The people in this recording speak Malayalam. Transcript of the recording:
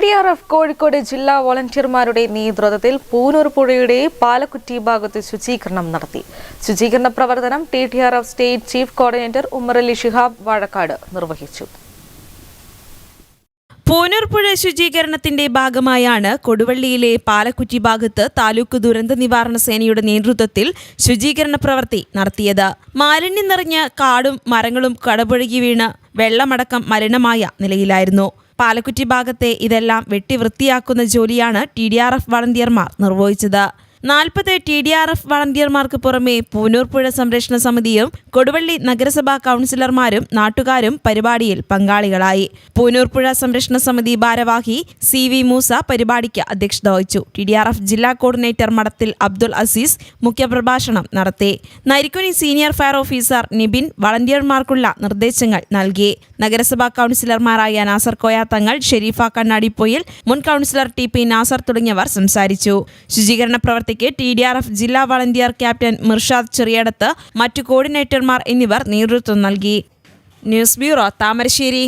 TDRF കോഴിക്കോട് ജില്ലാ വോളണ്ടിയർമാരുടെ നേതൃത്വത്തിൽ പൂനൂർ പുഴയുടെ പാലക്കുറ്റി ഭാഗത്ത് ശുചീകരണം നടത്തി. ശുചീകരണ പ്രവർത്തനം TDRF state chief coordinator Ummerali Shihab Vazhakkad നിർവഹിച്ചു. പൂനൂർ പുഴ ശുചീകരണത്തിന്റെ ഭാഗമായാണ് കൊടുവള്ളിയിലെ പാലക്കുറ്റി ഭാഗത്ത് താലൂക്ക് ദുരന്ത നിവാരണ സേനയുടെ നേതൃത്വത്തിൽ ശുചീകരണ പ്രവൃത്തി നടത്തിയത്. മാലിന്യം നിറഞ്ഞ കാടും മരങ്ങളും കടപുഴകി വീണ് വെള്ളമടക്കം മലിനമായ നിലയിലായിരുന്നു. പാലക്കുറ്റി ഭാഗത്തെ ഇതെല്ലാം വെട്ടി വൃത്തിയാക്കുന്ന ജോലിയാണ് TDRF വളണ്ടിയർമാർ നിർവഹിച്ചത്. 40 TDRF വളണ്ടിയർമാർക്ക് പുറമെ പൂനൂർ പുഴ സംരക്ഷണ സമിതിയും കൊടുവള്ളി നഗരസഭാ കൗൺസിലർമാരും നാട്ടുകാരും പരിപാടിയിൽ പങ്കാളികളായി. പൂനൂർ പുഴ സംരക്ഷണ സമിതി ഭാരവാഹി CV മൂസ പരിപാടിക്ക് അധ്യക്ഷത വഹിച്ചു. TDRF ജില്ലാ കോർഡിനേറ്റർ മടത്തിൽ അബ്ദുൽ അസീസ് മുഖ്യപ്രഭാഷണം നടത്തി. Narikkuni senior fire officer Nibin വളണ്ടിയർമാർക്കുള്ള നിർദ്ദേശങ്ങൾ നൽകി. നഗരസഭാ കൗൺസിലർമാരായ നാസർ കോയാത്തങ്ങൾ, ഷെരീഫ കണ്ണാടിപ്പൊയിൽ, മുൻ കൗൺസിലർ TP നാസർ തുടങ്ങിയവർ സംസാരിച്ചു. ശുചീകരണ പ്രവർത്തിക്ക് TDRF ജില്ലാ വളണ്ടിയർ ക്യാപ്റ്റൻ മിർഷാദ് ചെറിയടത്ത്, മറ്റു കോർഡിനേറ്റർമാർ എന്നിവർ നേതൃത്വം നൽകി. News bureau, Thamarassery.